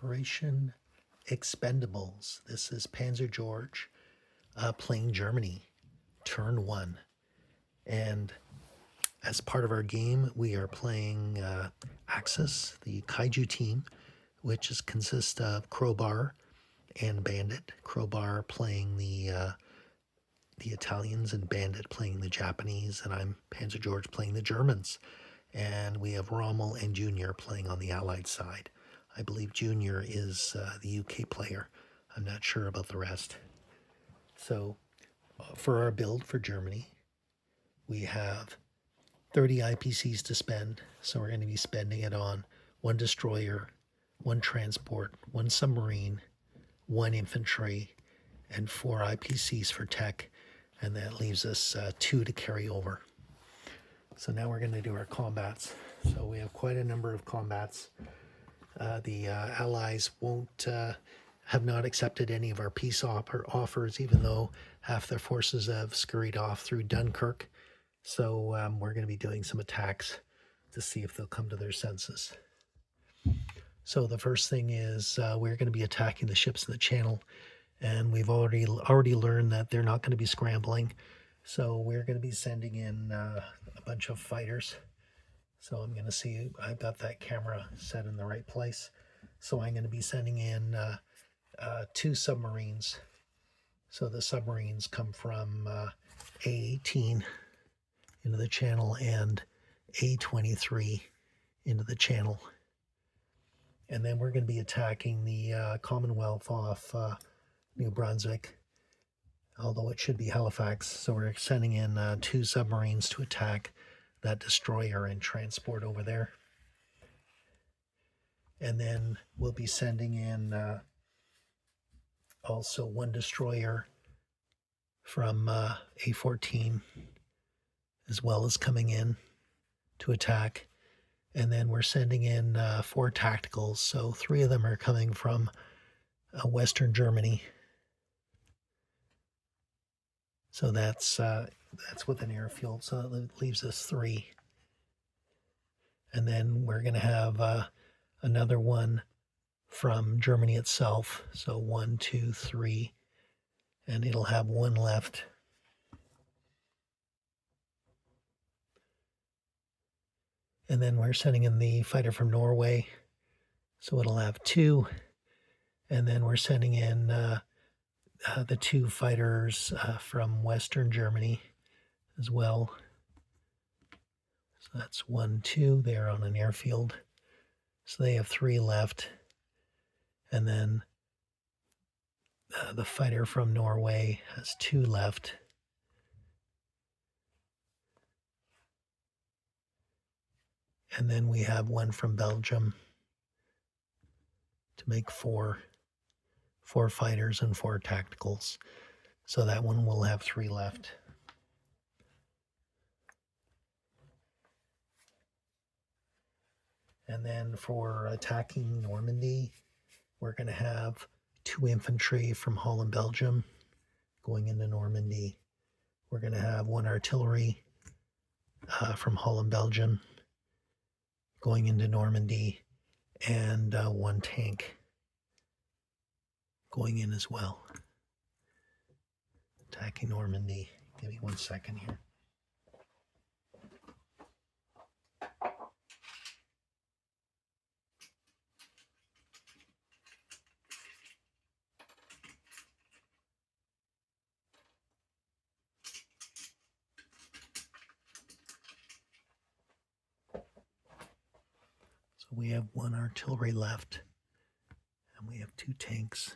Operation Expendables. This is Panzer George playing Germany, turn 1. And as part of our game, we are playing Axis, the Kaiju team, which consists of Crowbar and Bandit. Crowbar playing the Italians and Bandit playing the Japanese, and I'm Panzer George playing the Germans. And we have Rommel and Junior playing on the Allied side. I believe Junior is the UK player. I'm not sure about the rest. So for our build for Germany, we have 30 IPCs to spend. So we're going to be spending it on 1 destroyer, 1 transport, 1 submarine, 1 infantry, and 4 IPCs for tech. And that leaves us 2 to carry over. So now we're going to do our combats. So we have quite a number of combats. The Allies have not accepted any of our peace offers, even though half their forces have scurried off through Dunkirk. So we're going to be doing some attacks to see if they'll come to their senses. So the first thing is we're going to be attacking the ships in the channel, and we've already learned that they're not going to be scrambling. So we're going to be sending in a bunch of fighters. So I'm going to see, I've got that camera set in the right place. So I'm going to be sending in 2 submarines. So the submarines come from A18 into the channel and A23 into the channel. And then we're going to be attacking the Commonwealth off New Brunswick, although it should be Halifax. So we're sending in 2 submarines to attack that destroyer and transport over there. And then we'll be sending in also 1 destroyer from A14 as well as coming in to attack. And then we're sending in 4 tacticals. So 3 of them are coming from Western Germany. So that's with an airfield, so that leaves us 3. And then we're going to have another one from Germany itself. So 1, 2, 3, and it'll have 1 left. And then we're sending in the fighter from Norway, so it'll have 2. And then we're sending in the 2 fighters from Western Germany as well. So that's 1, 2. They're on an airfield. So they have 3 left. And then the fighter from Norway has 2 left. And then we have 1 from Belgium to make 4 fighters and 4 tacticals. So that one will have 3 left. And then for attacking Normandy, we're going to have 2 infantry from Holland, Belgium going into Normandy. We're going to have 1 artillery from Holland, Belgium going into Normandy, and 1 tank going in as well. Attacking Normandy. Give me 1 second here. So we have 1 artillery left, and we have 2 tanks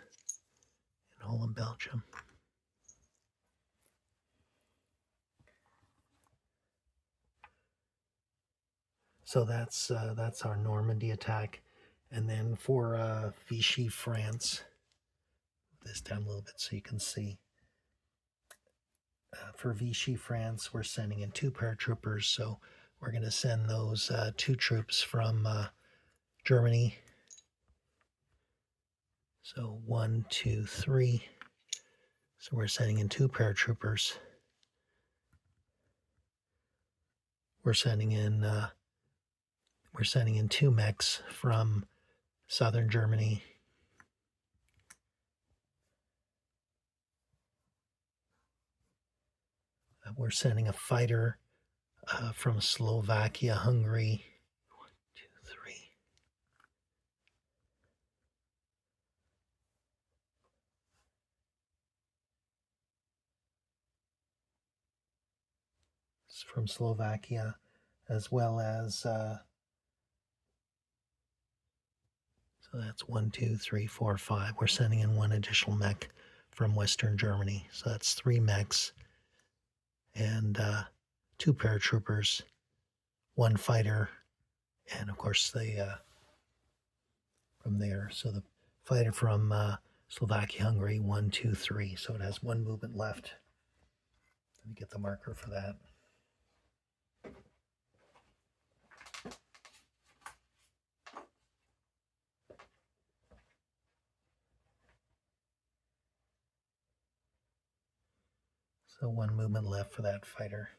in Holland, Belgium. So that's our Normandy attack. And then for Vichy, France, this down a little bit so you can see. For Vichy, France, we're sending in 2 paratroopers. So we're going to send those 2 troops from Germany. So 1, 2, 3. So we're sending in 2 paratroopers. We're sending in 2 mechs from southern Germany we're sending a fighter from Slovakia, Hungary. 1, 2, 3. It's from Slovakia, as well as so that's 1, 2, 3, 4, 5. We're sending in one additional mech from Western Germany. So that's 3 mechs and 2 paratroopers, 1 fighter, and of course the from there. So the fighter from Slovakia, Hungary, 1, 2, 3. So it has 1 movement left. Let me get the marker for that. So 1 movement left for that fighter.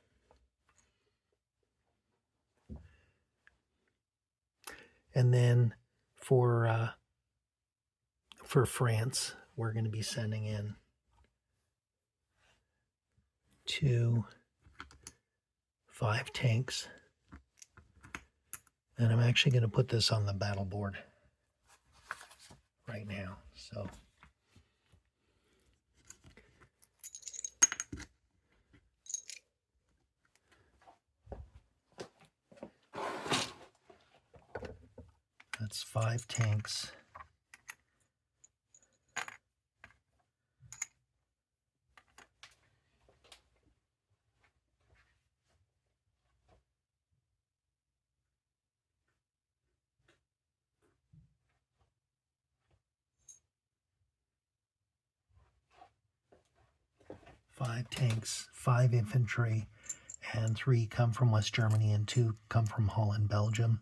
And then for France, we're going to be sending in 2 5 tanks. And I'm actually going to put this on the battle board right now. So that's 5 tanks. Five tanks, 5 infantry, and 3 come from West Germany and 2 come from Holland, Belgium.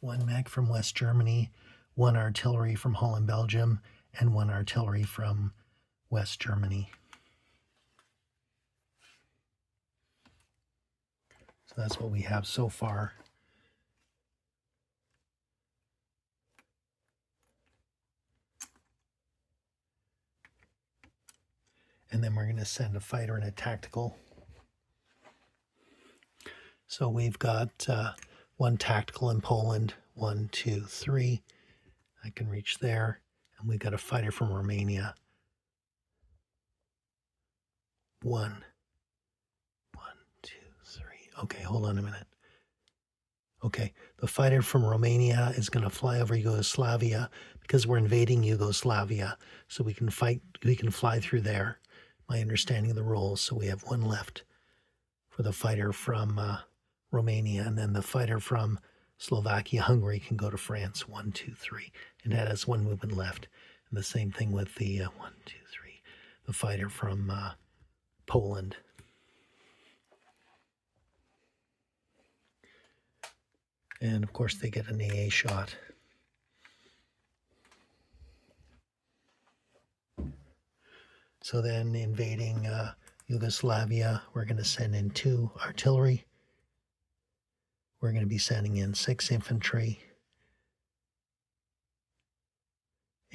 One mech from West Germany, 1 artillery from Holland, Belgium, and 1 artillery from West Germany. So that's what we have so far. And then we're going to send a fighter and a tactical. So we've got 1 tactical in Poland, 1, 2, 3. I can reach there. And we've got a fighter from Romania. 1, 2, 3. Okay, hold on a minute. Okay, the fighter from Romania is going to fly over Yugoslavia because we're invading Yugoslavia. So we can fly through there. My understanding of the rules. So we have 1 left for the fighter from Romania, and then the fighter from Slovakia, Hungary can go to France. 1, 2, 3, and that has 1 movement left. And the same thing with the 1, 2, 3, the fighter from Poland. And of course they get an AA shot. So then invading Yugoslavia, we're going to send in 2 artillery. We're going to be sending in 6 infantry.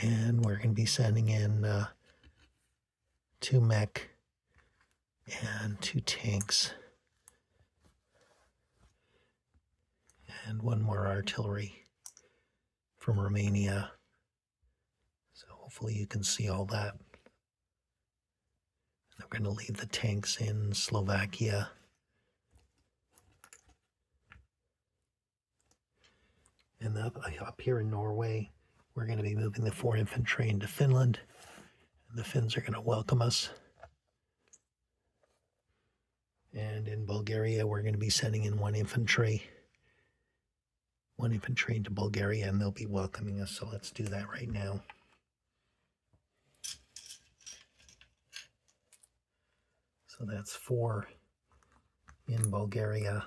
And we're going to be sending in 2 mech and 2 tanks. And 1 more artillery from Romania. So hopefully you can see all that. And we're going to leave the tanks in Slovakia. And up here in Norway, we're going to be moving the 4 infantry into Finland. And the Finns are going to welcome us. And in Bulgaria, we're going to be sending in 1 infantry. 1 infantry into Bulgaria, and they'll be welcoming us. So let's do that right now. So that's 4 in Bulgaria.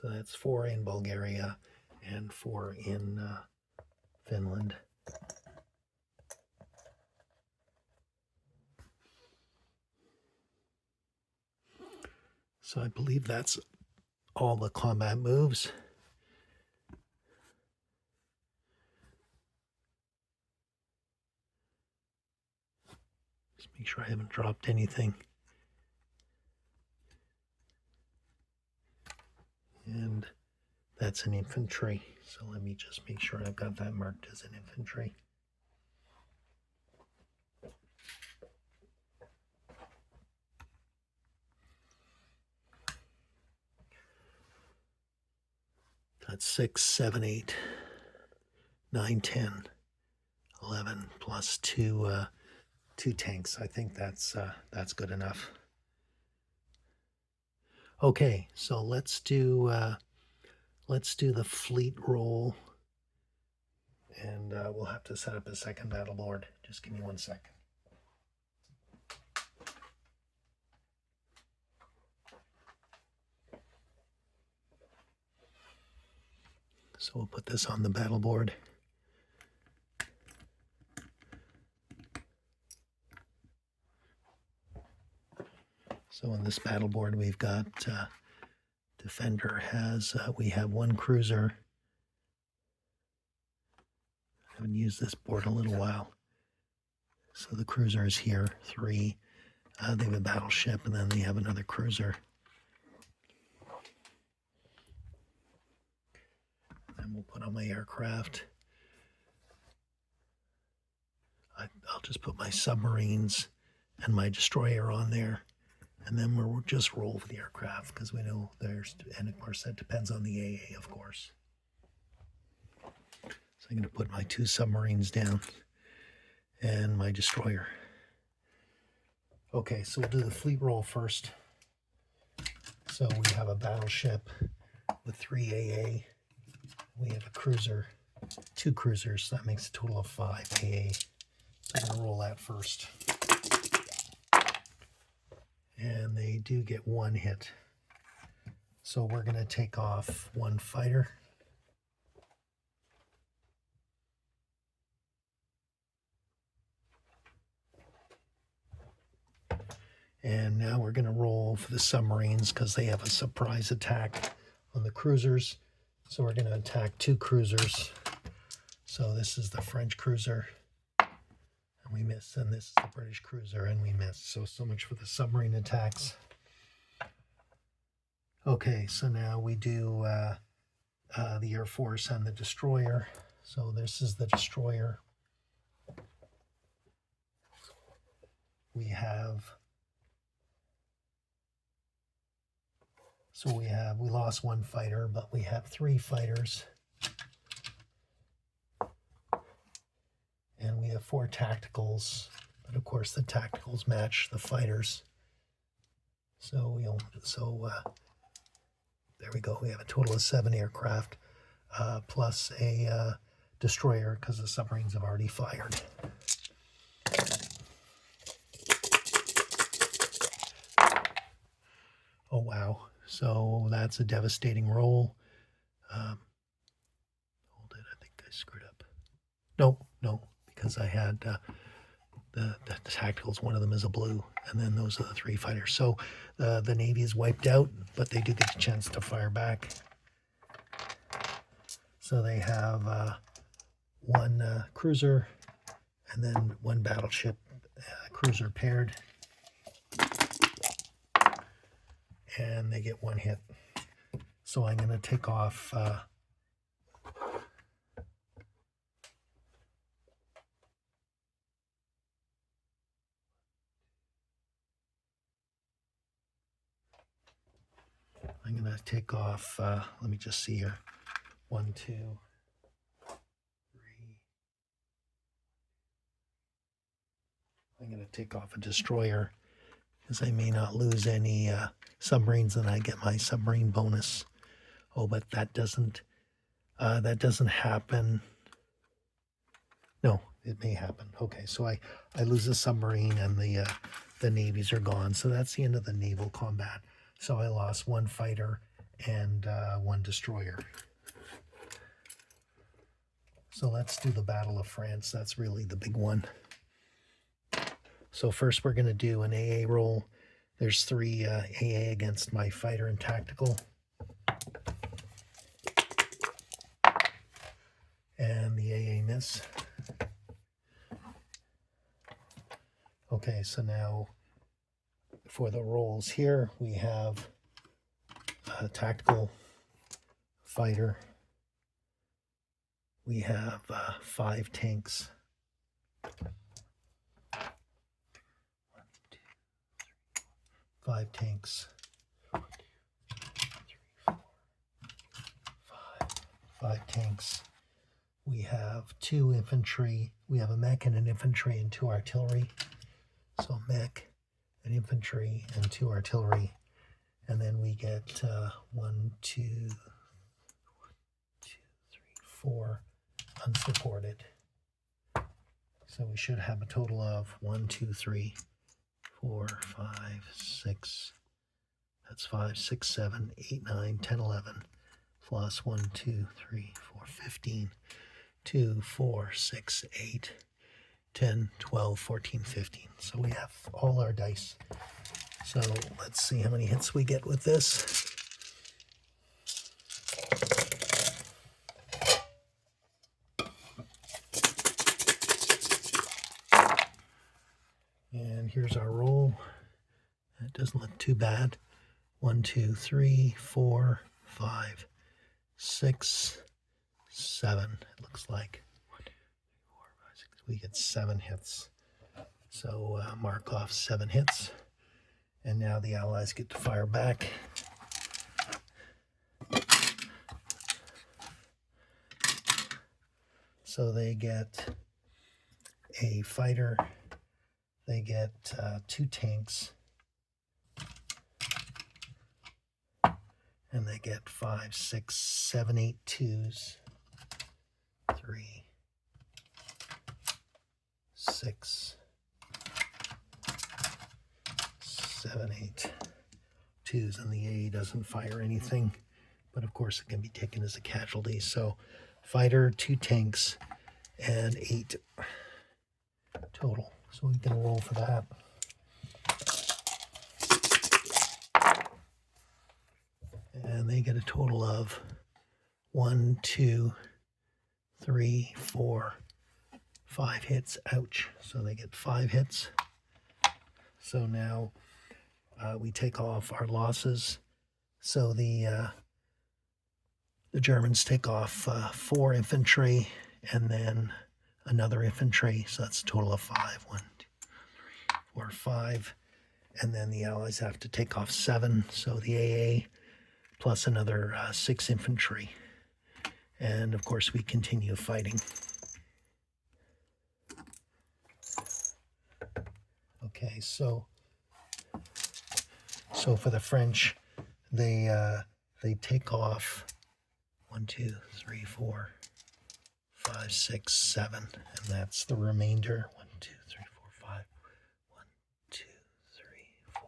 So that's 4 in Bulgaria and 4 in Finland. So I believe that's all the combat moves. Just make sure I haven't dropped anything. And that's an infantry. So let me just make sure I've got that marked as an infantry. That's 6, 7, 8, 9, 10, 11 plus two tanks. I think that's good enough. Okay, so let's do the fleet roll, and we'll have to set up a second battle board. Just give me 1 second. So we'll put this on the battle board. So on this battle board, we've got Defender has, we have 1 cruiser. I haven't used this board in a little while. So the cruiser is here, 3. They have a battleship, and then they have another cruiser. And we'll put on my aircraft. I'll just put my submarines and my destroyer on there. And then we'll just roll for the aircraft, because we know there's, and of course that depends on the AA, of course. So I'm going to put my 2 submarines down and my destroyer. Okay, so we'll do the fleet roll first. So we have a battleship with 3 AA. We have a cruiser, 2 cruisers, so that makes a total of 5 AA. So I'm going to roll that first. And they do get 1 hit. So we're going to take off 1 fighter. And now we're going to roll for the submarines, because they have a surprise attack on the cruisers. So we're going to attack 2 cruisers. So this is the French cruiser, and we miss, and this is the British cruiser, and we miss. So much for the submarine attacks. Okay, so now we do the Air Force and the destroyer. So this is the destroyer. We lost 1 fighter, but we have 3 fighters. And we have 4 tacticals, but of course the tacticals match the fighters. So there we go. We have a total of 7 aircraft, plus a destroyer, because the submarines have already fired. Oh wow! So that's a devastating roll. Hold it. I think I screwed up. No, because I had the tacticals. One of them is a blue, and then those are the 3 fighters. So the Navy is wiped out, but they do get the chance to fire back. So they have 1 cruiser, and then 1 battleship, cruiser paired, and they get 1 hit. So I'm going to take off let me just see here. 1, 2, 3. I'm going to take off a destroyer, because I may not lose any submarines, and I get my submarine bonus. Oh, but that doesn't happen. No, it may happen. Okay, so I lose a submarine, and the navies are gone. So that's the end of the naval combat. So I lost 1 fighter and 1 destroyer. So let's do the Battle of France. That's really the big one. So first we're going to do an AA roll. There's 3 AA against my fighter and tactical. And the AA miss. Okay, so now for the rolls here, we have a tactical fighter. We have 5 tanks. 5 tanks. 5 tanks. We have 2 infantry. We have a mech and an infantry and 2 artillery. So mech, an infantry, and 2 artillery. And then we get 1, 2, 3, 4 unsupported. So we should have a total of 1, 2, 3, 4, 5, 6. That's 5, 6, 7, 8, 9, 10, 11. Plus 1, 2, 3, 4, 15. 2, 4, 6, 8, 10, 12, 14, 15. So we have all our dice. So let's see how many hits we get with this. And here's our roll. It doesn't look too bad. 1, 2, 3, 4, 5, 6, 7. It looks like 1, 2, 3, 4, 5, 6. We get 7 hits. So mark off 7 hits. And now the Allies get to fire back. So they get a fighter. They get 2 tanks. And they get 5, 6, 7, 8 twos. 3, 6, 7, 8 twos, and the A doesn't fire anything, but of course it can be taken as a casualty. So fighter, 2 tanks, and 8 total. So we can roll for that. And they get a total of 1, 2, 3, 4, 5 hits. Ouch. So they get 5 hits. So now we take off our losses. So the Germans take off 4 infantry and then another infantry. So that's a total of 5. 1, 2, 3, 4, 5. And then the Allies have to take off 7. So the AA plus another 6 infantry. And of course we continue fighting. Okay, so for the French, they take off 1, 2, 3, 4, 5, 6, 7, and that's the remainder. 1, 2, 3, 4, 5. 1, 2, 3, 4.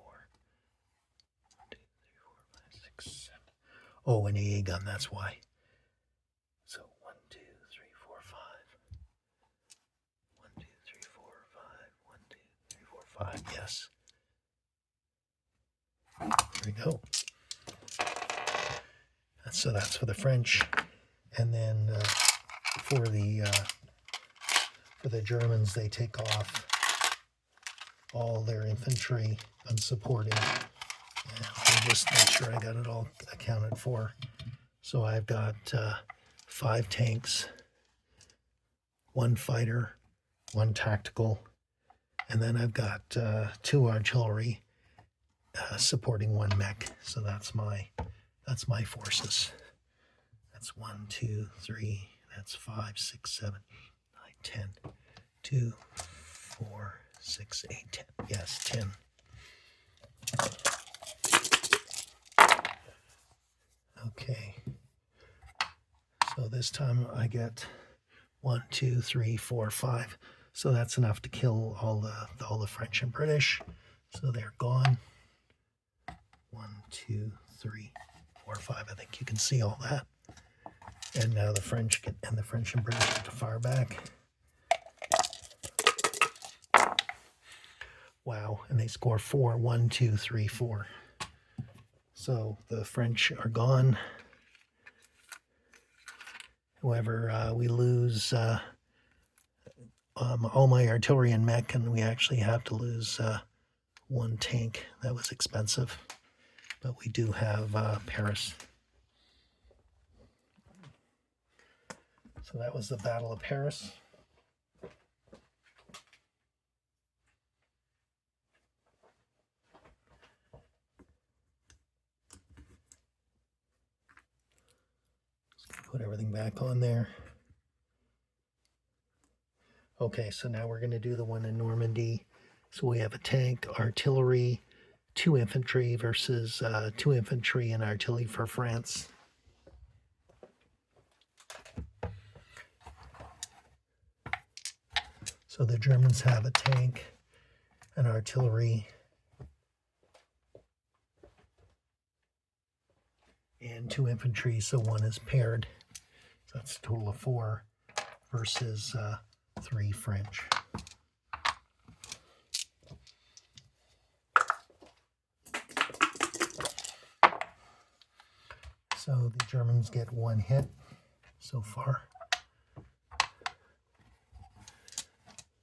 1, 2, 3, 4, 5, 6, 7. Oh, an AA gun, that's why. So 1, 2, 3, 4, 5. 1, 2, 3, 4, 5. 1, 2, 3, 4, 5. Yes. There we go. So that's for the French, and then for the Germans, they take off all their infantry unsupported. And I'll just make sure I got it all accounted for. So I've got 5 tanks, 1 fighter, 1 tactical, and then I've got 2 artillery supporting 1 mech. So that's my forces. That's 1, 2, 3. That's 5, 6, 7, 8, 9, 10. 2, 4, 6, 8, 10. Yes, 10. Okay. So this time I get 1, 2, 3, 4, 5. So that's enough to kill all the French and British. So they're gone. 1, 2, 3, 4, 5. I think you can see all that. And now the French and British get to fire back. Wow, and they score 4. 1, 2, 3, 4. So the French are gone. However, we lose all my artillery and mech, and we actually have to lose one tank. That was expensive, but we do have Paris. So that was the Battle of Paris. Put everything back on there. Okay, so now we're going to do the one in Normandy. So we have a tank, artillery, 2 infantry versus 2 infantry and artillery for France. So the Germans have a tank, an artillery, and 2 infantry, so 1 is paired. So that's a total of 4 versus 3 French. So the Germans get 1 hit so far.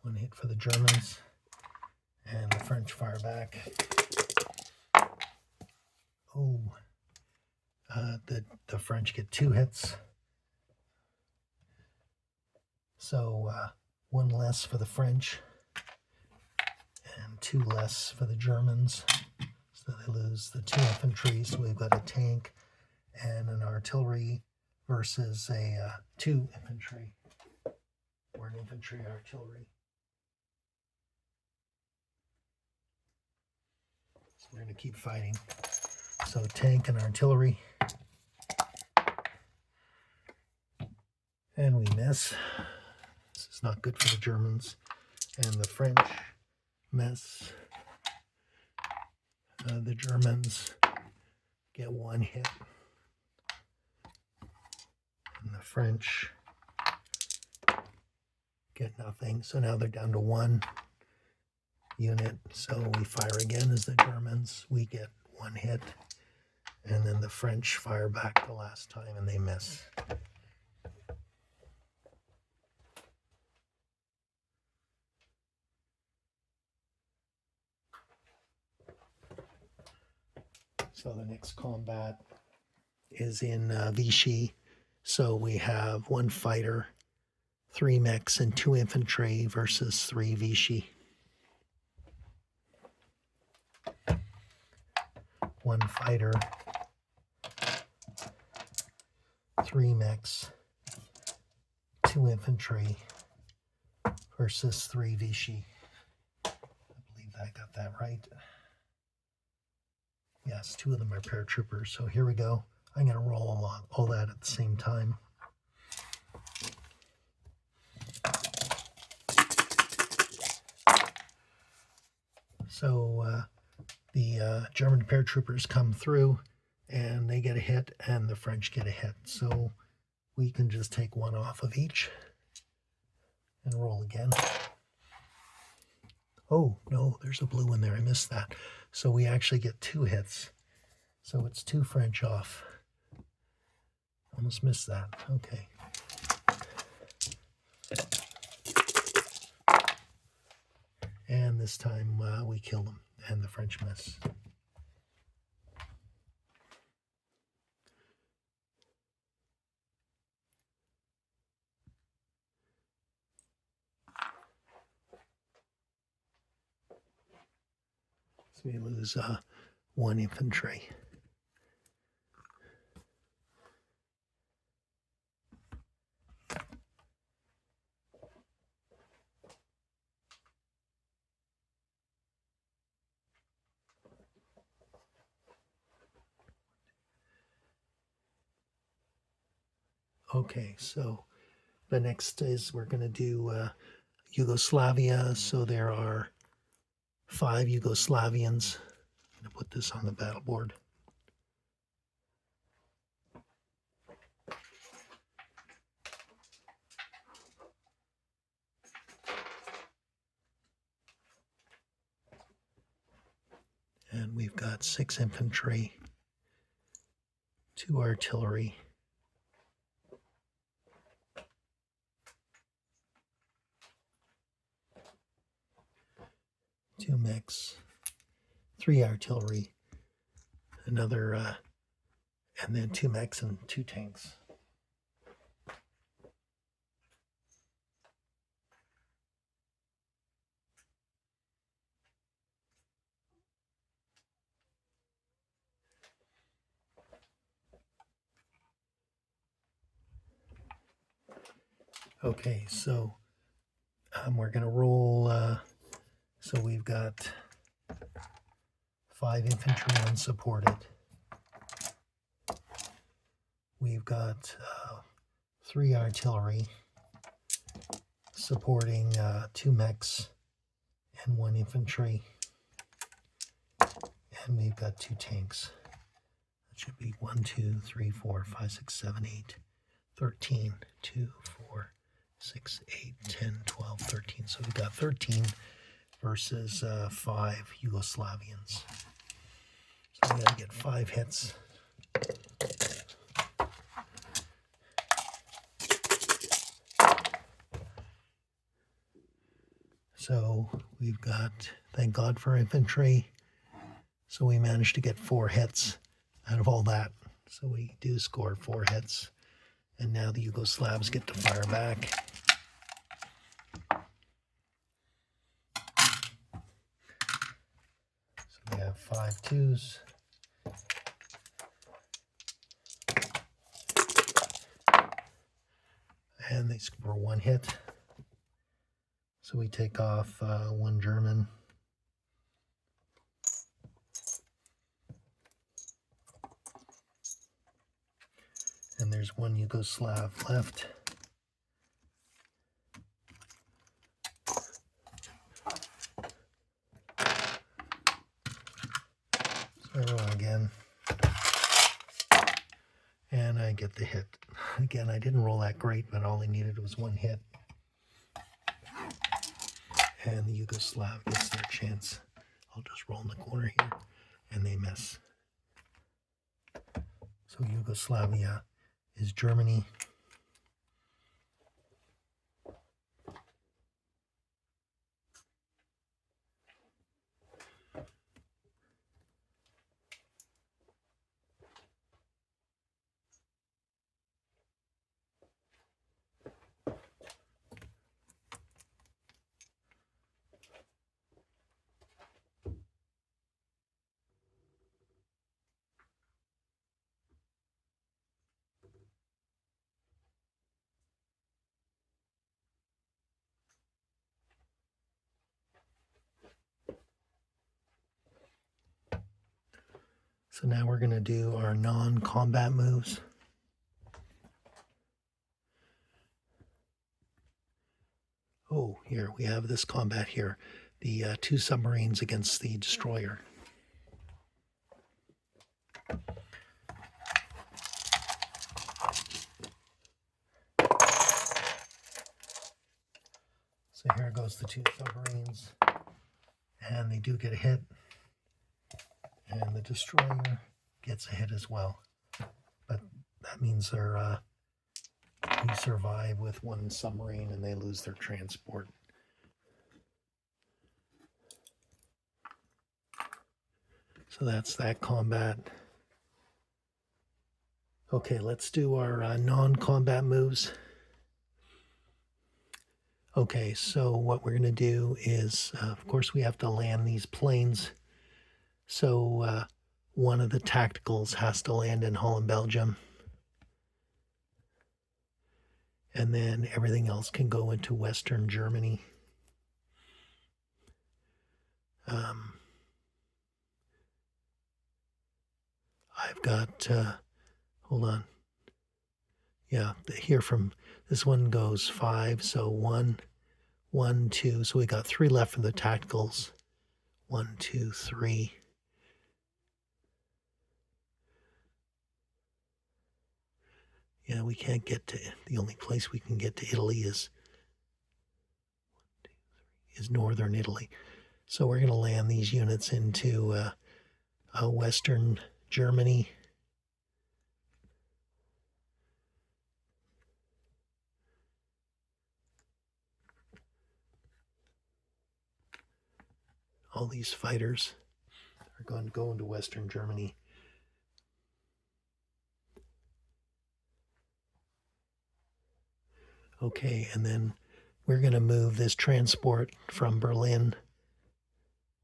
1 hit for the Germans, and the French fire back. Oh, the French get 2 hits. So 1 less for the French and 2 less for the Germans. So they lose the 2 infantry. So we've got a tank and an artillery versus a 2 infantry, or an infantry artillery. So we're going to keep fighting. So tank and artillery. And we miss. This is not good for the Germans. And the French miss. The Germans get 1 hit. And the French get nothing. So now they're down to 1 unit. So we fire again as the Germans. We get 1 hit. And then the French fire back the last time and they miss. So the next combat is in Vichy. So we have 1 fighter, 3 mechs, and 2 infantry versus 3 Vichy. 1 fighter, 3 mechs, 2 infantry versus 3 Vichy. I believe I got that right. Yes, 2 of them are paratroopers. So here we go. I'm going to roll along all that at the same time. So the German paratroopers come through and they get a hit and the French get a hit. So we can just take 1 off of each and roll again. Oh, no, there's a blue one there. I missed that. So we actually get 2 hits. So it's 2 French off. Almost missed that. Okay. And this time we kill them and the French miss. So we lose 1 infantry. Okay, so the next is we're going to do Yugoslavia. So there are 5 Yugoslavians. I'm going to put this on the battle board. And we've got 6 infantry, 2 artillery, 2 mechs, 3 artillery, another, and then 2 mechs and 2 tanks. Okay, so we're going to roll, so we've got 5 infantry unsupported. We've got 3 artillery supporting 2 mechs and 1 infantry. And we've got 2 tanks. That should be 1, 2, 3, 4, 5, 6, 7, 8, 13, 2, 4, 6, 8, 10, 12, 13. So we've got 13 versus 5 Yugoslavians. So we got to get 5 hits. So we've got, thank God for infantry. So we managed to get 4 hits out of all that. So we do score 4 hits. And now the Yugoslavs get to fire back. So we have 5 twos. And they score 1 hit. So we take off 1 German. And there's 1 Yugoslav left. So I roll again. And I get the hit. Again, I didn't roll that great, but all I needed was 1 hit. And the Yugoslav gets their chance. I'll just roll in the corner here, and they miss. So Yugoslavia is Germany. So now we're going to do our non-combat moves. Oh, here we have this combat here. The 2 submarines against the destroyer. So here goes the 2 submarines. And they do get a hit. And the destroyer gets a hit as well. But that means they're we survive with 1 submarine and they lose their transport. So that's that combat. Okay, let's do our non-combat moves. Okay, so what we're going to do is, of course, we have to land these planes. So one of the tacticals has to land in Holland, Belgium. And then everything else can go into Western Germany. I've got, hold on. Yeah, here from, this one goes 5, so 1, 1, 2. So we got 3 left for the tacticals. 1, 2, 3. Yeah, we can't get to, the only place we can get to Italy is northern Italy. So we're going to land these units into Western Germany. All these fighters are going to go into Western Germany. Okay, and then we're going to move this transport from Berlin.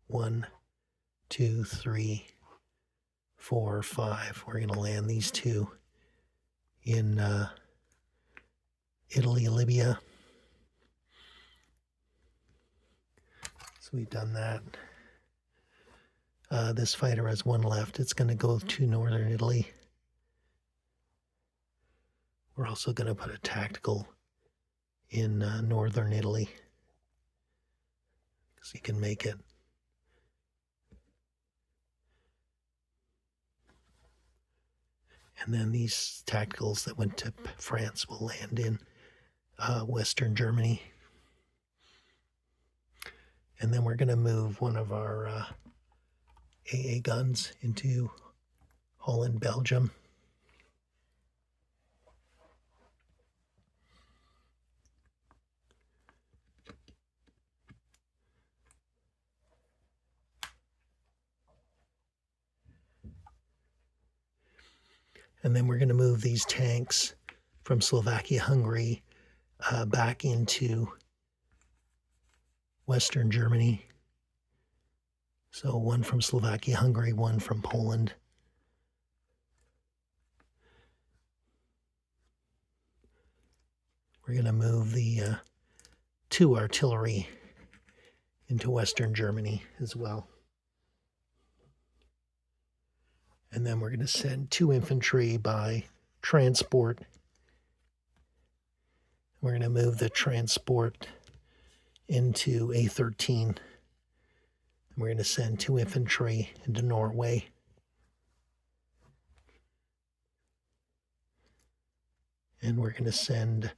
1, 2, 3, 4, 5. We're going to land these two in Italy, Libya. So we've done that. This fighter has one left. It's going to go to northern Italy. We're also going to put a tactical in northern Italy, so you can make it. And then these tacticals that went to France will land in Western Germany. And then we're going to move one of our AA guns into Holland, Belgium. And then we're going to move these tanks from Slovakia, Hungary, back into Western Germany. So one from Slovakia, Hungary, one from Poland. We're going to move the 2 artillery into Western Germany as well. And then we're going to send 2 infantry by transport. We're going to move the transport into A13. We're going to send 2 infantry into Norway. And we're going to send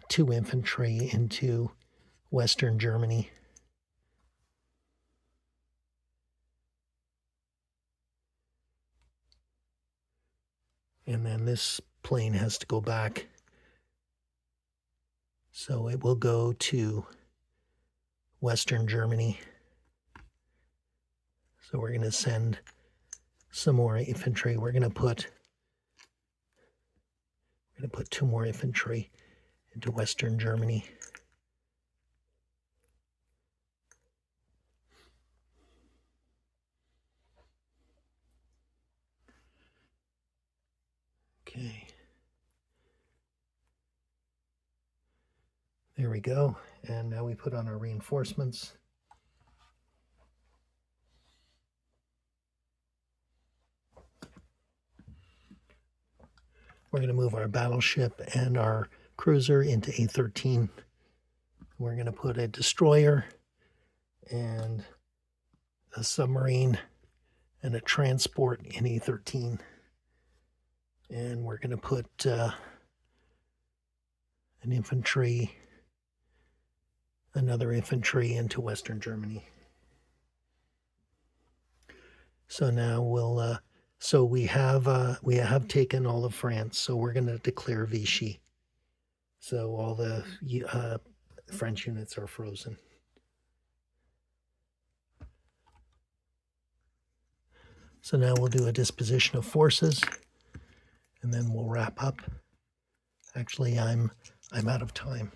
2 infantry into Western Germany. And then this plane has to go back. So it will go to Western Germany. So we're going to send some more infantry. We're going to put 2 more infantry into Western Germany. Okay. There we go. And now we put on our reinforcements. We're going to move our battleship and our cruiser into A13. We're going to put a destroyer and a submarine and a transport in A13. And we're going to put an infantry, another infantry into Western Germany. So now we'll, so we have taken all of France, so we're going to declare Vichy. So all the French units are frozen. So now we'll do a disposition of forces, and then we'll wrap up. Actually, I'm out of time.